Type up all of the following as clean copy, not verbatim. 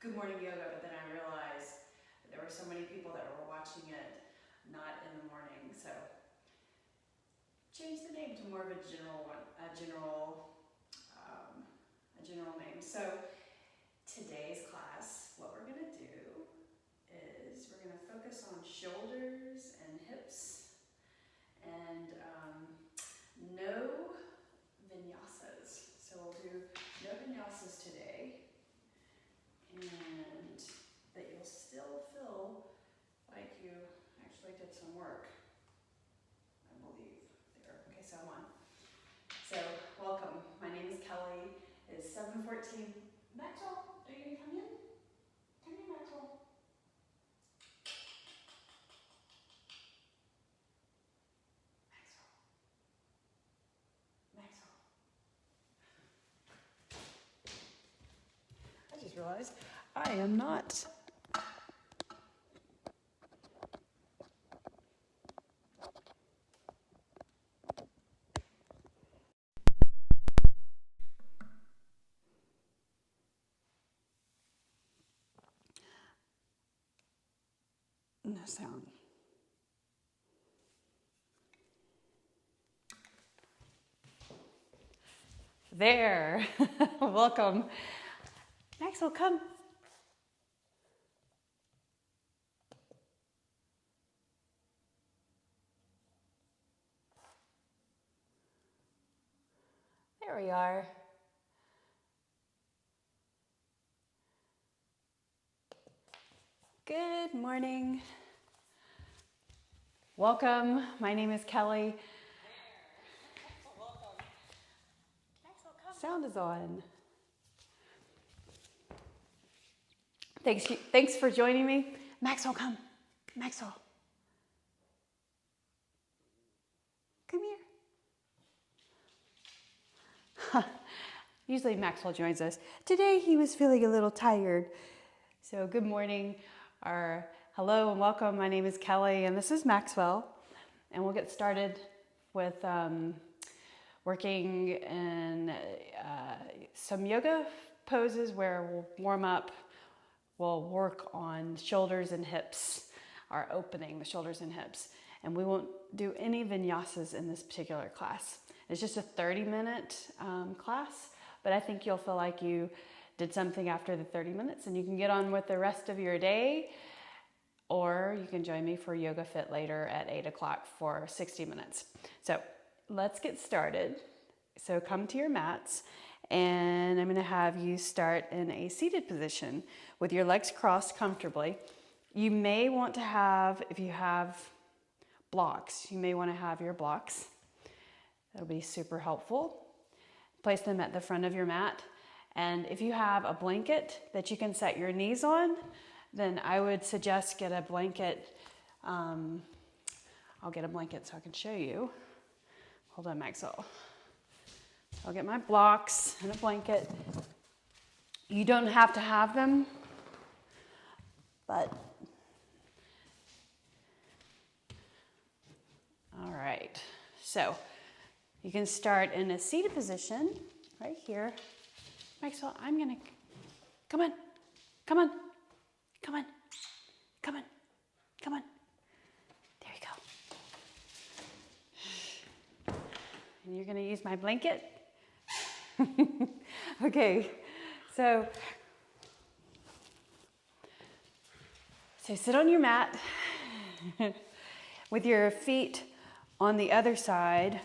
Good Morning Yoga, but then I realized that there were so many people that were watching it not in the morning, so changed the name to more of a general one, a general name. So today's class, what we're going to do is we're going to focus on shoulders and hips and no vinyasas. So we'll do no vinyasas today, and that you'll still feel like you actually did some work, I believe. There. Okay, so I'm on. So welcome. My name is Kelly. It's 7:14. Maxwell, are you gonna come in? Come here, Maxwell. Maxwell. I just realized I am not. No sound. There. Welcome. Maxwell, come. There we are. Good morning. Welcome. My name is Kelly. Welcome. Maxwell, come. Sound is on. Thanks for joining me. Maxwell, come. Maxwell. Come here. Usually Maxwell joins us. Today he was feeling a little tired. So good morning, or hello and welcome. My name is Kelly and this is Maxwell. And we'll get started with working in some yoga poses where we'll warm up. We'll work on shoulders and hips, our opening, the shoulders and hips. And we won't do any vinyasas in this particular class. It's just a 30-minute class, but I think you'll feel like you did something after the 30 minutes and you can get on with the rest of your day, or you can join me for Yoga Fit later at 8 o'clock for 60 minutes. So let's get started. So come to your mats, and I'm gonna have you start in a seated position with your legs crossed comfortably. You may want to have, if you have blocks, you may want to have your blocks. That'll be super helpful. Place them at the front of your mat. And if you have a blanket that you can set your knees on, then I would suggest get a blanket. I'll get a blanket so I can show you. Hold on, Maxwell. I'll get my blocks and a blanket. You don't have to have them, but all right. So you can start in a seated position right here. Maxwell, I'm gonna, come on, come on, come on, come on, come on. There you go. And you're gonna use my blanket. Okay, so sit on your mat with your feet on the other side,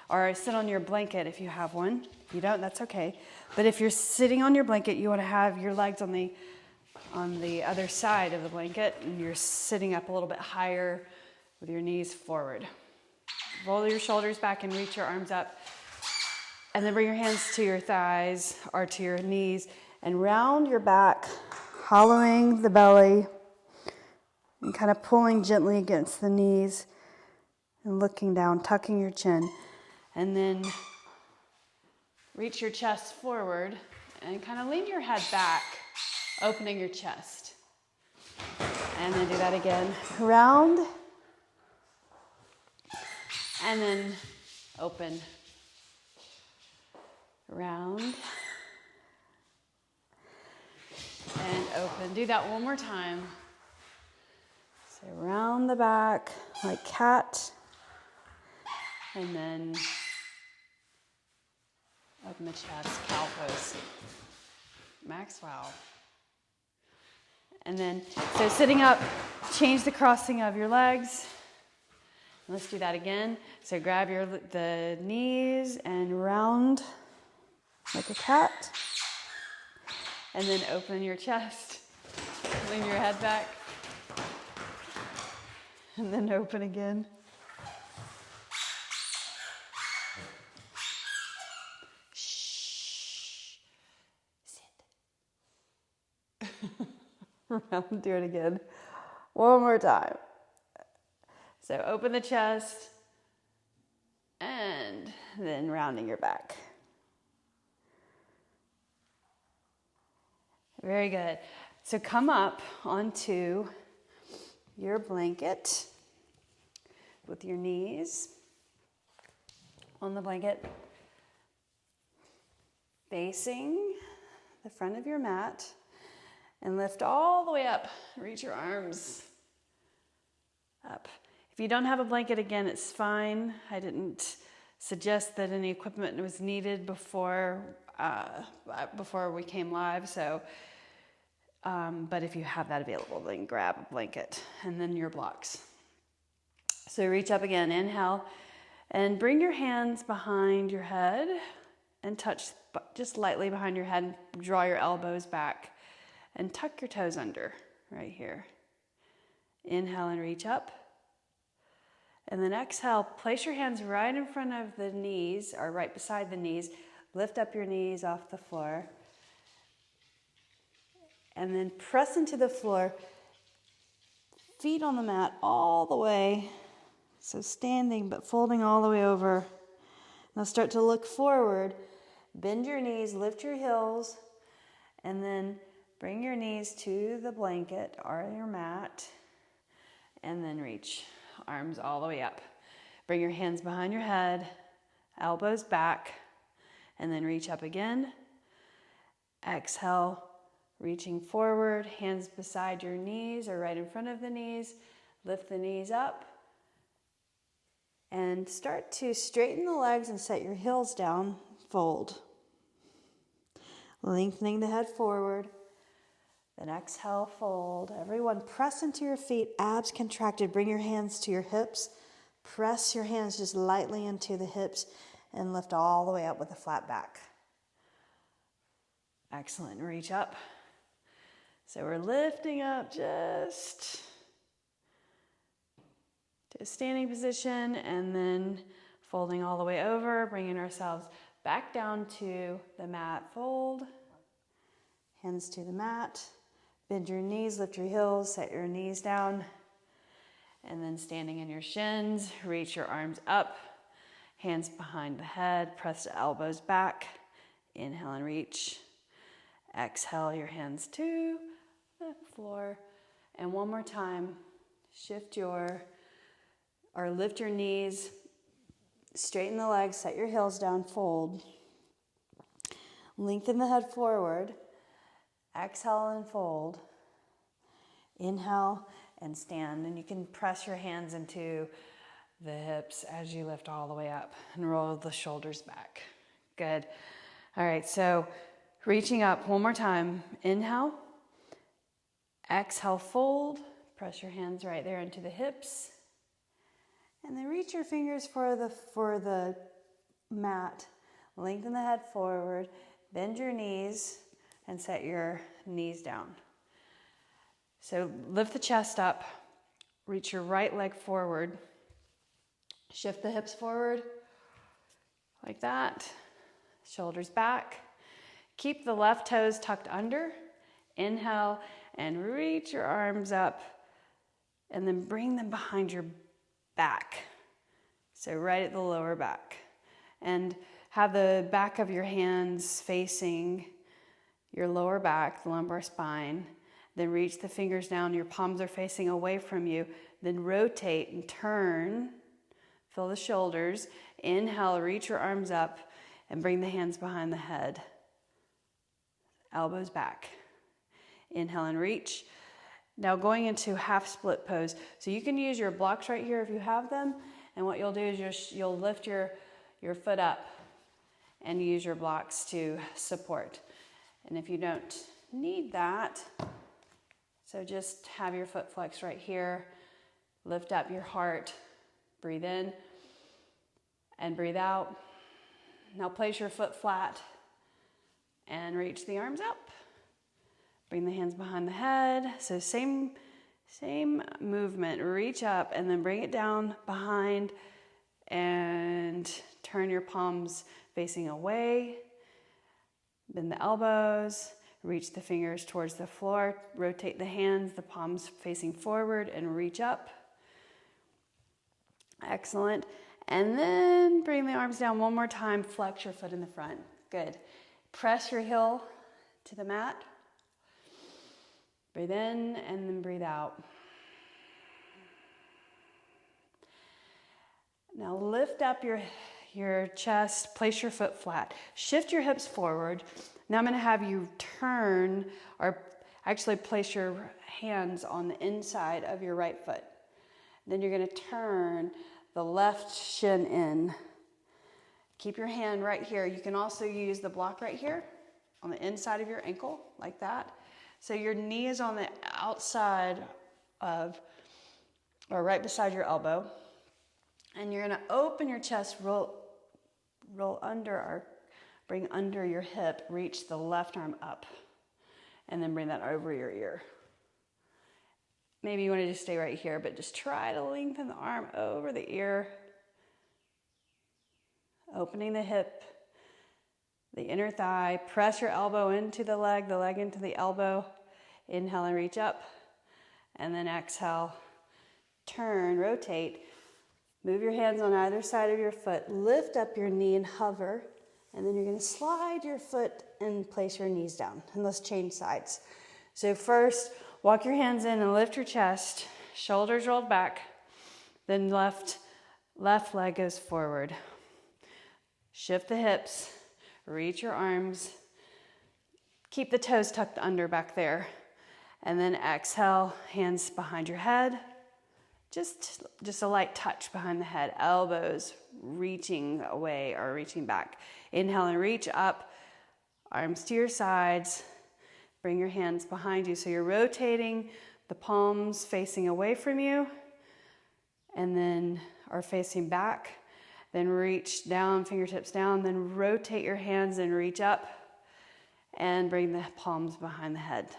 or sit on your blanket if you have one. If you don't, that's okay. But if you're sitting on your blanket, you want to have your legs on the other side of the blanket, and you're sitting up a little bit higher with your knees forward. Roll your shoulders back and reach your arms up. And then bring your hands to your thighs or to your knees and round your back, hollowing the belly and kind of pulling gently against the knees and looking down, tucking your chin. And then reach your chest forward and kind of lean your head back, opening your chest. And then do that again. Round. And then open. Round. and open. Do that one more time. So round the back like cat, and then open the chest, cow pose. Maxwell. And then, so sitting up, change the crossing of your legs. Let's do that again. So grab the knees and round like a cat. And then open your chest. Lean your head back. And then open again. Shh. Sit. Round, do it again. One more time. So open the chest and then rounding your back. Very good. So come up onto your blanket with your knees on the blanket, facing the front of your mat, and lift all the way up. Reach your arms up. If you don't have a blanket, again, it's fine. I didn't suggest that any equipment was needed before we came live, so but if you have that available, then grab a blanket and then your blocks. So reach up again, inhale, and bring your hands behind your head and touch just lightly behind your head, and draw your elbows back and tuck your toes under right here. Inhale and reach up. And then exhale, place your hands right in front of the knees or right beside the knees. Lift up your knees off the floor. And then press into the floor, feet on the mat all the way. So standing but folding all the way over. Now start to look forward. Bend your knees, lift your heels, and then bring your knees to the blanket or your mat. And then reach arms all the way up. Bring your hands behind your head, elbows back, and then reach up again. Exhale. Reaching forward, hands beside your knees or right in front of the knees. Lift the knees up. And start to straighten the legs and set your heels down. Fold. Lengthening the head forward. Then exhale, fold. Everyone press into your feet, abs contracted. Bring your hands to your hips. Press your hands just lightly into the hips and lift all the way up with a flat back. Excellent. Reach up. So we're lifting up just to a standing position and then folding all the way over, bringing ourselves back down to the mat. Fold, hands to the mat, bend your knees, lift your heels, set your knees down, and then standing in your shins, reach your arms up, hands behind the head, press the elbows back, inhale and reach. Exhale your hands to the floor. And one more time, lift your knees, straighten the legs, set your heels down, fold. Lengthen the head forward. Exhale and fold. Inhale and stand. And you can press your hands into the hips as you lift all the way up and roll the shoulders back. Good. All right, so reaching up one more time. Inhale. Exhale, fold. Press your hands right there into the hips. And then reach your fingers for the mat. Lengthen the head forward. Bend your knees and set your knees down. So lift the chest up. Reach your right leg forward. Shift the hips forward like that. Shoulders back. Keep the left toes tucked under. Inhale and reach your arms up and then bring them behind your back. So right at the lower back. And have the back of your hands facing your lower back, the lumbar spine. Then reach the fingers down. Your palms are facing away from you. Then rotate and turn. Feel the shoulders. Inhale, reach your arms up and bring the hands behind the head. Elbows back. Inhale and reach. Now going into half split pose. So you can use your blocks right here if you have them. And what you'll do is you'll lift your foot up and use your blocks to support. And if you don't need that, so just have your foot flexed right here, lift up your heart, breathe in and breathe out. Now place your foot flat and reach the arms up. Bring the hands behind the head. So same movement, reach up and then bring it down behind and turn your palms facing away. Bend the elbows, reach the fingers towards the floor, rotate the hands, the palms facing forward and reach up. Excellent. And then bring the arms down one more time, flex your foot in the front. Good. Press your heel to the mat. Breathe in and then breathe out. Now lift up your chest, place your foot flat. Shift your hips forward. Now I'm going to have you turn or actually place your hands on the inside of your right foot. Then you're going to turn the left shin in. Keep your hand right here. You can also use the block right here on the inside of your ankle like that. So your knee is on the outside of, or right beside your elbow. And you're going to open your chest, roll under or bring under your hip, reach the left arm up, and then bring that over your ear. Maybe you want to just stay right here, but just try to lengthen the arm over the ear, opening the hip, the inner thigh. Press your elbow into the leg into the elbow. Inhale and reach up, and then exhale, turn, rotate. Move your hands on either side of your foot. Lift up your knee and hover. And then you're going to slide your foot and place your knees down. And let's change sides. So first, walk your hands in and lift your chest. Shoulders rolled back. Then left leg goes forward. Shift the hips. Reach your arms. Keep the toes tucked under back there. And then exhale, hands behind your head. Just a light touch behind the head, elbows reaching away or reaching back. Inhale and reach up, arms to your sides. Bring your hands behind you. So you're rotating the palms facing away from you and then are facing back. Then reach down, fingertips down, then rotate your hands and reach up and bring the palms behind the head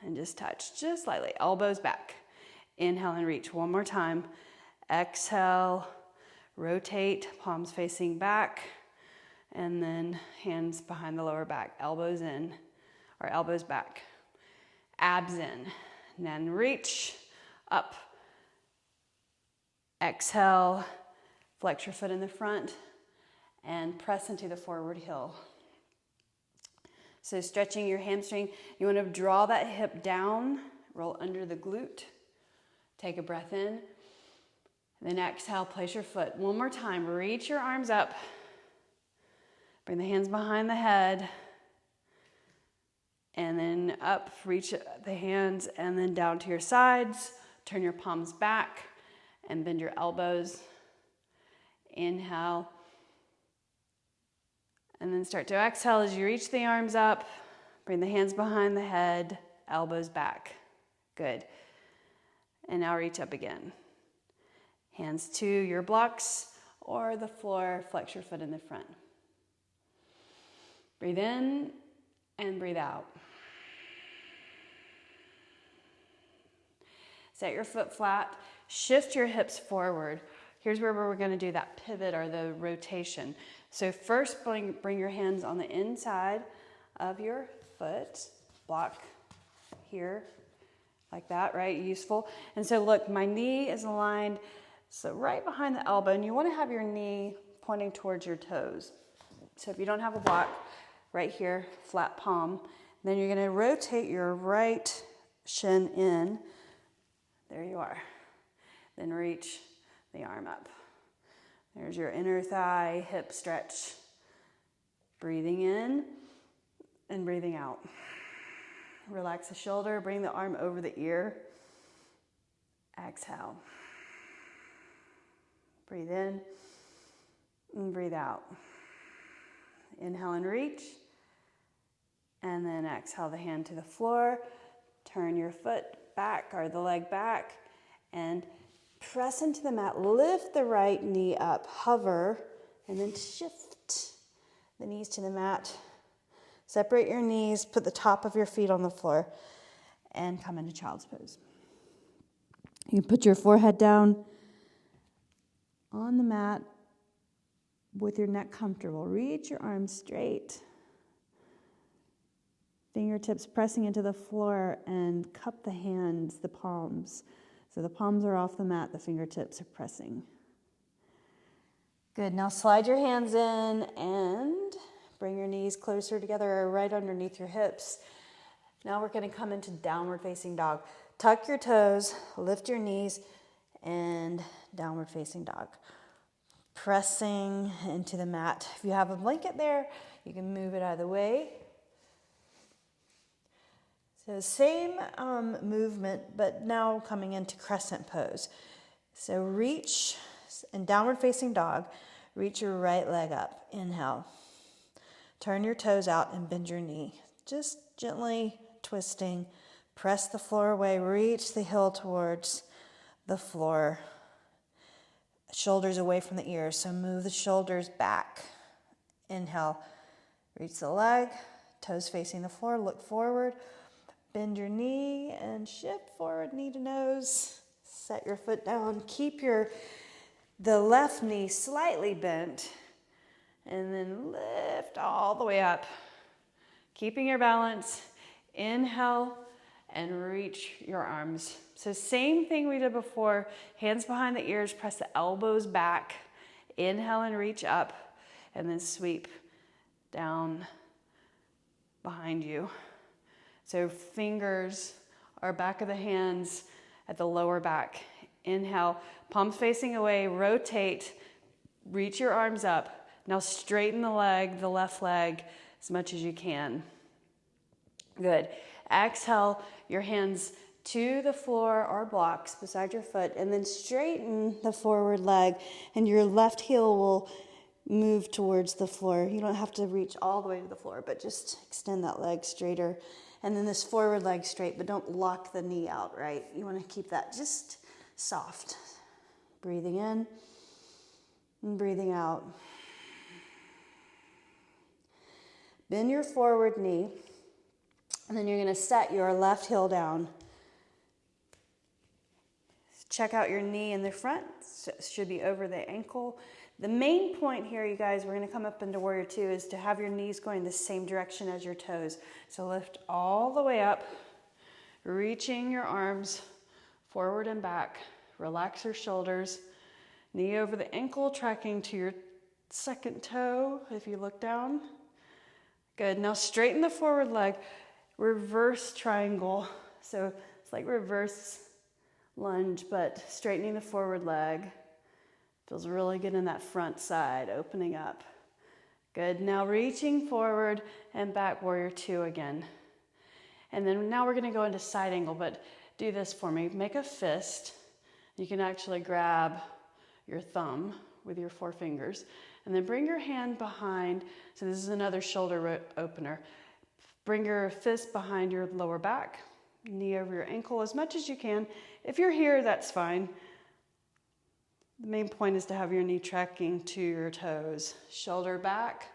and just touch, just slightly, elbows back. Inhale and reach one more time. Exhale, rotate, palms facing back, and then hands behind the lower back, elbows in, or elbows back, abs in. And then reach up. Exhale, flex your foot in the front, and press into the forward heel. So stretching your hamstring, you want to draw that hip down, roll under the glute. Take a breath in, then exhale, place your foot. One more time, reach your arms up. Bring the hands behind the head. And then up, reach the hands and then down to your sides. Turn your palms back and bend your elbows. Inhale. And then start to exhale as you reach the arms up. Bring the hands behind the head, elbows back. Good. And now reach up again. Hands to your blocks or the floor. Flex your foot in the front. Breathe in and breathe out. Set your foot flat. Shift your hips forward. Here's where we're going to do that pivot or the rotation. So first, bring your hands on the inside of your foot. Block here. Like that, right? Useful. And so look, my knee is aligned so right behind the elbow, and you want to have your knee pointing towards your toes. So if you don't have a block, right here, flat palm, then you're going to rotate your right shin in. There you are. Then reach the arm up. There's your inner thigh, hip stretch. Breathing in and breathing out. Relax the shoulder, bring the arm over the ear. Exhale. Breathe in and breathe out. Inhale and reach. And then exhale the hand to the floor. Turn your foot back or the leg back and press into the mat. Lift the right knee up, hover, and then shift the knees to the mat. Separate your knees, put the top of your feet on the floor, and come into child's pose. You put your forehead down on the mat with your neck comfortable. Reach your arms straight. Fingertips pressing into the floor, and cup the hands, the palms. So the palms are off the mat, the fingertips are pressing. Good, now slide your hands in and bring your knees closer together or right underneath your hips. Now we're going to come into downward facing dog. Tuck your toes, lift your knees, and downward facing dog. Pressing into the mat. If you have a blanket there, you can move it out of the way. So same movement, but now coming into crescent pose. So reach, in downward facing dog, reach your right leg up. Inhale. Turn your toes out and bend your knee. Just gently twisting. Press the floor away. Reach the heel towards the floor. Shoulders away from the ears. So move the shoulders back. Inhale. Reach the leg. Toes facing the floor. Look forward. Bend your knee and shift forward, knee to nose. Set your foot down. Keep the left knee slightly bent. And then lift all the way up. Keeping your balance. Inhale and reach your arms. So same thing we did before. Hands behind the ears. Press the elbows back. Inhale and reach up. And then sweep down behind you. So fingers are back of the hands at the lower back. Inhale. Palms facing away. Rotate. Reach your arms up. Now straighten the left leg, as much as you can. Good. Exhale, your hands to the floor or blocks beside your foot, and then straighten the forward leg, and your left heel will move towards the floor. You don't have to reach all the way to the floor, but just extend that leg straighter. And then this forward leg straight, but don't lock the knee out, right? You want to keep that just soft. Breathing in and breathing out. Bend your forward knee, and then you're going to set your left heel down. Check out your knee in the front. So it should be over the ankle. The main point here, you guys, we're going to come up into Warrior Two, is to have your knees going the same direction as your toes. So lift all the way up, reaching your arms forward and back. Relax your shoulders. Knee over the ankle, tracking to your second toe if you look down. Good. Now straighten the forward leg. Reverse triangle. So it's like reverse lunge, but straightening the forward leg. Feels really good in that front side, opening up. Good. Now reaching forward and back, Warrior Two again. And then now we're going to go into side angle, but do this for me. Make a fist. You can actually grab your thumb with your 4 fingers. And then bring your hand behind. So this is another shoulder opener. Bring your fist behind your lower back. Knee over your ankle as much as you can. If you're here, that's fine. The main point is to have your knee tracking to your toes. Shoulder back.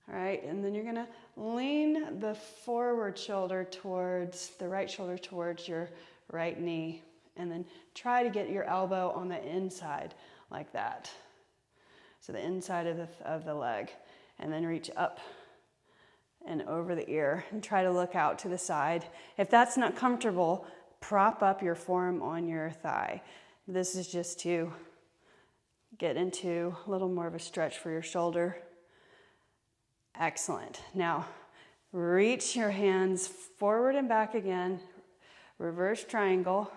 All right, and then you're going to lean the forward shoulder towards, the right shoulder towards your right knee. And then try to get your elbow on the inside like that. So the inside of the leg, and then reach up and over the ear and try to look out to the side. If that's not comfortable, prop up your forearm on your thigh. This is just to get into a little more of a stretch for your shoulder. Excellent. Now, reach your hands forward and back again. Reverse triangle.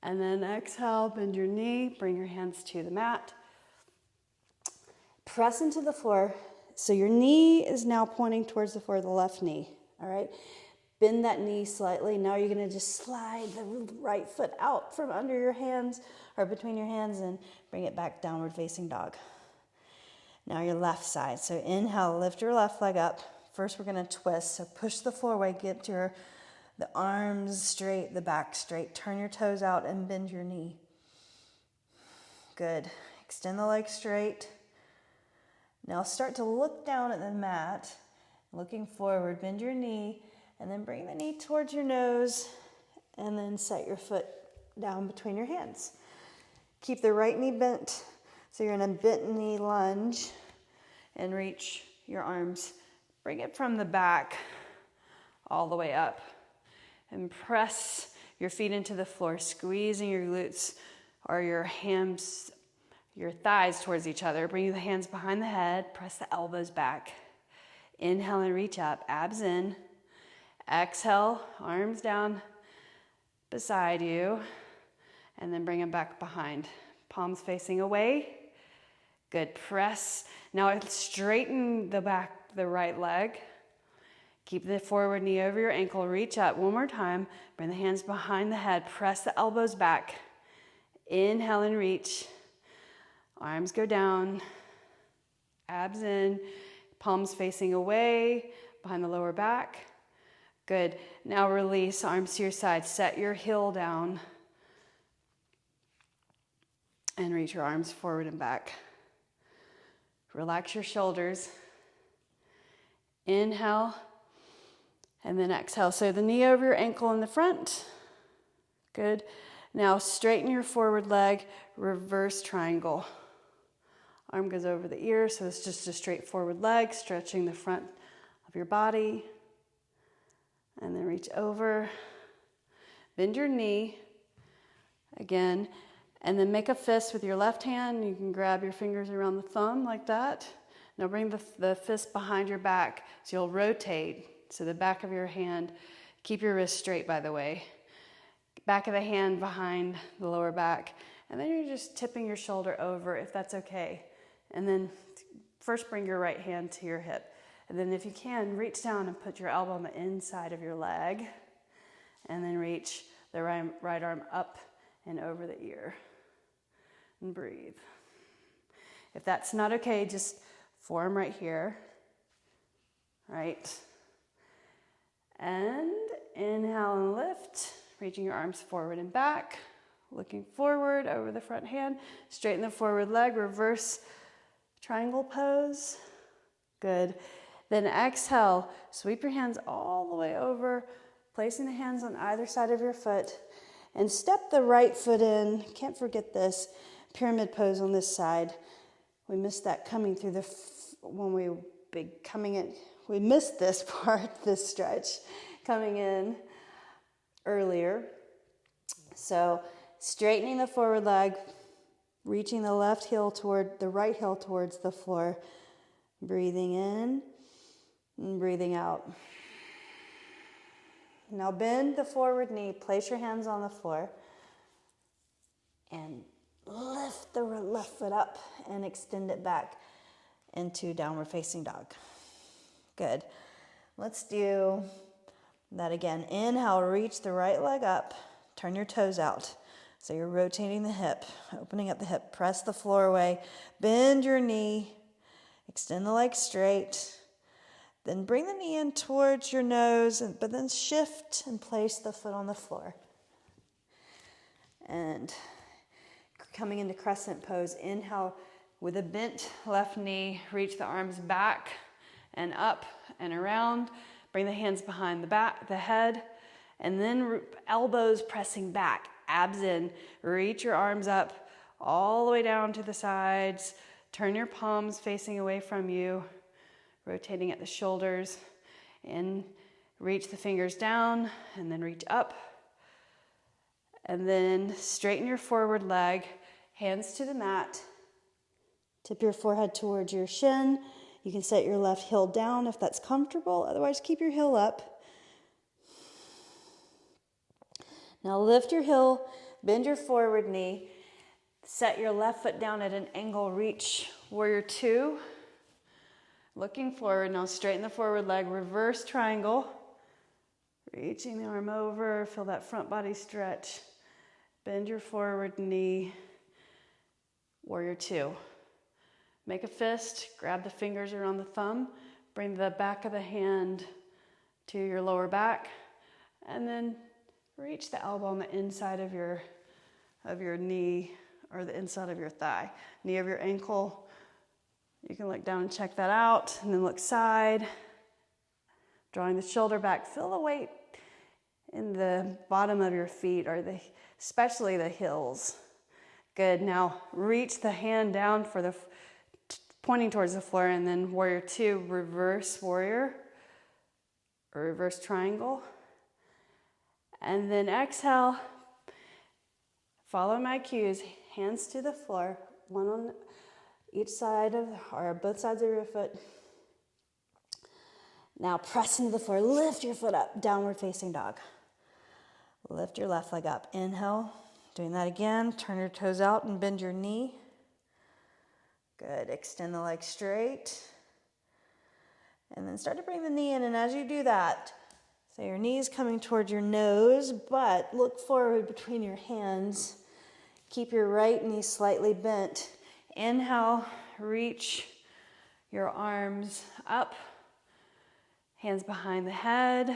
And then exhale, bend your knee, bring your hands to the mat. Press into the floor. So your knee is now pointing towards the floor, the left knee. all right? Bend that knee slightly. Now you're gonna just slide the right foot out from under your hands or between your hands and bring it back, downward facing dog. Now your left side. So inhale, lift your left leg up. First we're gonna twist. So push the floor away, get the arms straight, the back straight. Turn your toes out and bend your knee. Good. Extend the leg straight. Now start to look down at the mat, looking forward, bend your knee, and then bring the knee towards your nose, and then set your foot down between your hands. Keep the right knee bent, so you're in a bent knee lunge, and reach your arms. Bring it from the back all the way up, and press your feet into the floor, squeezing your glutes or your hams, your thighs towards each other. Bring the hands behind the head, press the elbows back. Inhale and reach up, abs in. Exhale, arms down beside you, and then bring them back behind. Palms facing away. Good, press. Now straighten the right leg. Keep the forward knee over your ankle, reach up one more time. Bring the hands behind the head, press the elbows back. Inhale and reach. Arms go down, abs in, palms facing away, behind the lower back. Good. Now release, arms to your side. Set your heel down and reach your arms forward and back. Relax your shoulders. Inhale and then exhale. So the knee over your ankle in the front. Good. Now straighten your forward leg, reverse triangle. Arm goes over the ear, so it's just a straight forward leg, stretching the front of your body. And then reach over, bend your knee again, and then make a fist with your left hand. You can grab your fingers around the thumb like that. Now bring the fist behind your back, so you'll rotate. So the back of your hand, keep your wrist straight, by the way. Back of the hand behind the lower back. And then you're just tipping your shoulder over, if that's okay. And then first bring your right hand to your hip. And then if you can, reach down and put your elbow on the inside of your leg. And then reach the right arm up and over the ear. And breathe. If that's not okay, just forearm right here. Right. And inhale and lift. Reaching your arms forward and back. Looking forward over the front hand. Straighten the forward leg. Reverse triangle pose. Good. Then exhale, sweep your hands all the way over, placing the hands on either side of your foot, and step the right foot in. Can't forget this pyramid pose on this side. We missed that coming through we missed this part, this stretch, coming in earlier. So straightening the forward leg, reaching the right heel towards the floor, breathing in and breathing out. Now bend the forward knee, place your hands on the floor, and lift the left foot up and extend it back into downward facing dog. Good. Let's do that again. Inhale, reach the right leg up, turn your toes out. So you're rotating the hip, opening up the hip, press the floor away, bend your knee, extend the leg straight. Then bring the knee in towards your nose, but then shift and place the foot on the floor. And coming into crescent pose, inhale with a bent left knee, reach the arms back and up and around. Bring the hands behind the head, and then elbows pressing back, abs in. Reach your arms up all the way down to the sides. Turn your palms facing away from you. Rotating at the shoulders, and reach the fingers down, and then reach up. And then straighten your forward leg, hands to the mat. Tip your forehead towards your shin. You can set your left heel down if that's comfortable. Otherwise, keep your heel up. Now lift your heel, bend your forward knee. Set your left foot down at an angle. Reach warrior two. Looking forward, now straighten the forward leg, reverse triangle. Reaching the arm over, feel that front body stretch. Bend your forward knee. Warrior two. Make a fist, grab the fingers around the thumb, bring the back of the hand to your lower back, and then reach the elbow on the inside of your knee or the inside of your thigh. Knee of your ankle. You can look down and check that out, and then look side. Drawing the shoulder back. Feel the weight in the bottom of your feet, or especially the heels. Good. Now reach the hand down for the pointing towards the floor, and then warrior two, reverse warrior, or reverse triangle. And then exhale. Follow my cues. Hands to the floor, one on each side of, or both sides of your foot. Now press into the floor. Lift your foot up. Downward facing dog. Lift your left leg up. Inhale. Doing that again. Turn your toes out and bend your knee. Good. Extend the leg straight. And then start to bring the knee in. And as you do that, so your knee's coming towards your nose, but look forward between your hands. Keep your right knee slightly bent. Inhale. Reach your arms up. Hands behind the head.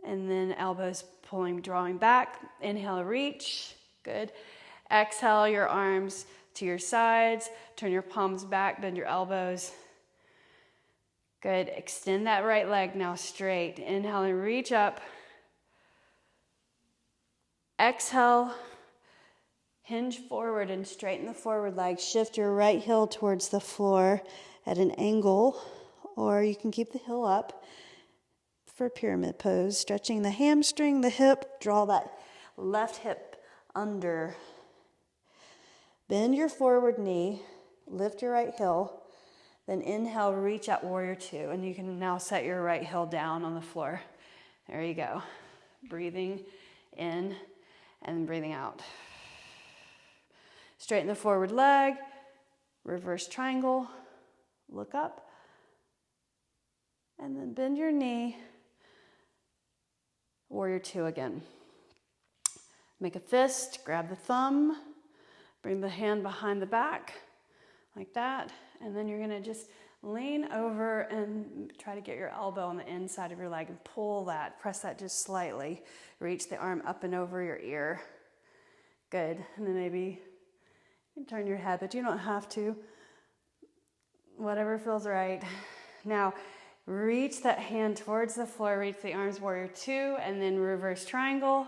And then elbows pulling, drawing back. Inhale, reach. Good. Exhale, your arms to your sides. Turn your palms back, bend your elbows. Good. Extend that right leg now straight. Inhale and reach up. Exhale. Hinge forward and straighten the forward leg. Shift your right heel towards the floor at an angle, or you can keep the heel up for pyramid pose. Stretching the hamstring, the hip, draw that left hip under. Bend your forward knee, lift your right heel, then inhale, reach out, warrior two, and you can now set your right heel down on the floor. There you go. Breathing in and breathing out. Straighten the forward leg, reverse triangle, look up, and then bend your knee, warrior two again. Make a fist, grab the thumb, bring the hand behind the back, like that, and then you're gonna just lean over and try to get your elbow on the inside of your leg and pull that, press that just slightly. Reach the arm up and over your ear. Good, and then maybe you can turn your head, but you don't have to. Whatever feels right. Now, reach that hand towards the floor, reach the arms, warrior two, and then reverse triangle.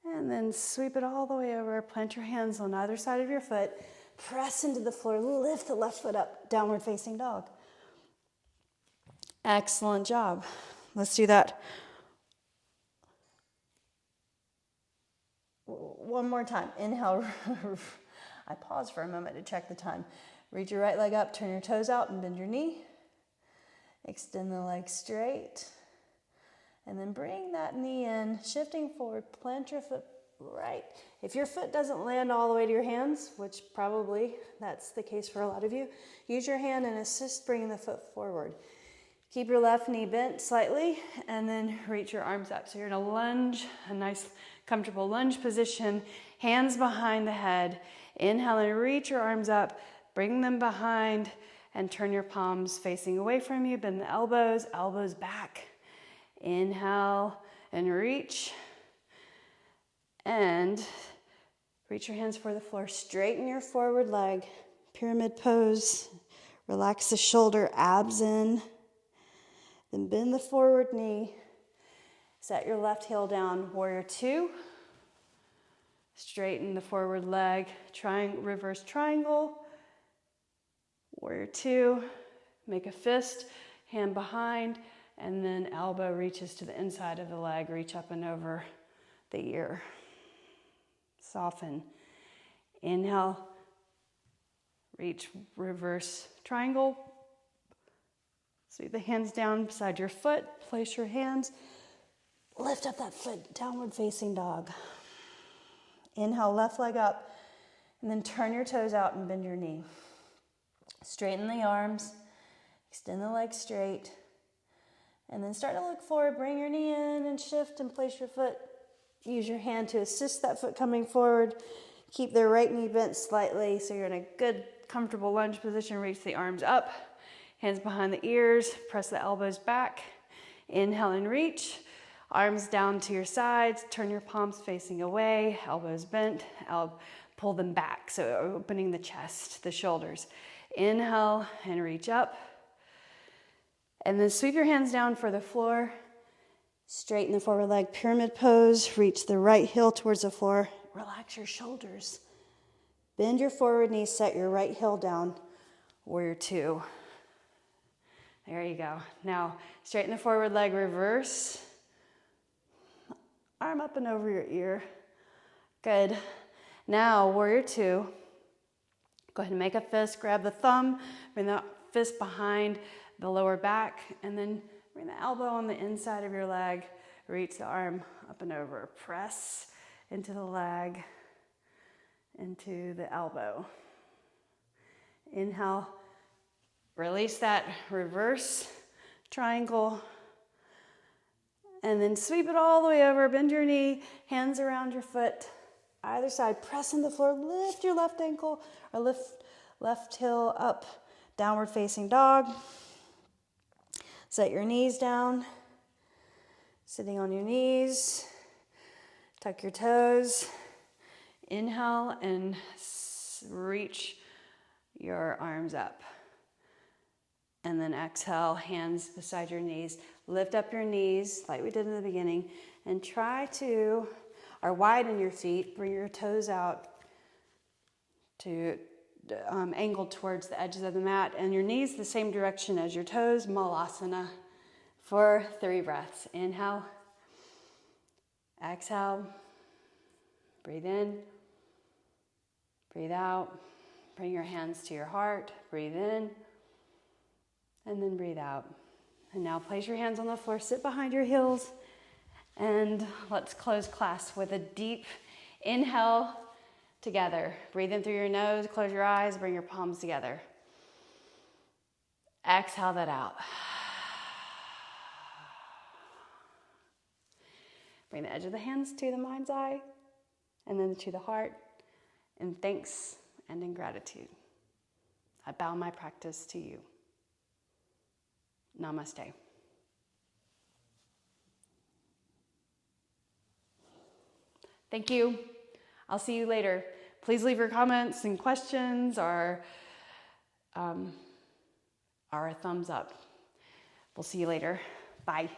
And then sweep it all the way over. Plant your hands on either side of your foot. Press into the floor. Lift the left foot up. Downward facing dog. Excellent job. Let's do that one more time. Inhale. I pause for a moment to check the time. Reach your right leg up. Turn your toes out and bend your knee. Extend the leg straight. And then bring that knee in, shifting forward, plant your foot right. If your foot doesn't land all the way to your hands, which probably that's the case for a lot of you, use your hand and assist bringing the foot forward. Keep your left knee bent slightly and then reach your arms up. So you're in a lunge, a nice comfortable lunge position, hands behind the head. Inhale and reach your arms up, bring them behind and turn your palms facing away from you. Bend the elbows, elbows back. Inhale and reach. And reach your hands for the floor. Straighten your forward leg. Pyramid pose. Relax the shoulder, abs in. Then bend the forward knee. Set your left heel down. Warrior two. Straighten the forward leg. Reverse triangle. Warrior two. Make a fist. Hand behind. And then elbow reaches to the inside of the leg. Reach up and over the ear. Soften. Inhale. Reach, reverse triangle. Sweep the hands down beside your foot. Place your hands. Lift up that foot. Downward facing dog. Inhale, left leg up. And then turn your toes out and bend your knee. Straighten the arms. Extend the leg straight. And then start to look forward, bring your knee in and shift and place your foot. Use your hand to assist that foot coming forward. Keep the right knee bent slightly so you're in a good, comfortable lunge position. Reach the arms up, hands behind the ears, press the elbows back. Inhale and reach. Arms down to your sides, turn your palms facing away, elbows bent, pull them back. So opening the chest, the shoulders. Inhale and reach up. And then sweep your hands down for the floor. Straighten the forward leg, pyramid pose. Reach the right heel towards the floor. Relax your shoulders. Bend your forward knee, set your right heel down. Warrior two. There you go. Now, straighten the forward leg, reverse. Arm up and over your ear. Good. Now, warrior two. Go ahead and make a fist. Grab the thumb, bring the fist behind the lower back, and then bring the elbow on the inside of your leg. Reach the arm up and over. Press into the leg, into the elbow. Inhale. Release that reverse triangle. And then sweep it all the way over. Bend your knee, hands around your foot. Either side, press in the floor. Lift your left ankle or lift left heel up. Downward facing dog. Set your knees down. Sitting on your knees. Tuck your toes. Inhale and reach your arms up. And then exhale, hands beside your knees. Lift up your knees like we did in the beginning. And try to, or widen your feet. Bring your toes out to angled towards the edges of the mat. And your knees the same direction as your toes. Malasana for 3 breaths. Inhale. Exhale. Breathe in. Breathe out. Bring your hands to your heart. Breathe in. And then breathe out. And now place your hands on the floor, sit behind your heels, and let's close class with a deep inhale together. Breathe in through your nose, close your eyes, bring your palms together. Exhale that out. Bring the edge of the hands to the mind's eye, and then to the heart, in thanks and in gratitude. I bow my practice to you. Namaste. Thank you. I'll see you later. Please leave your comments and questions or a thumbs up. We'll see you later. Bye.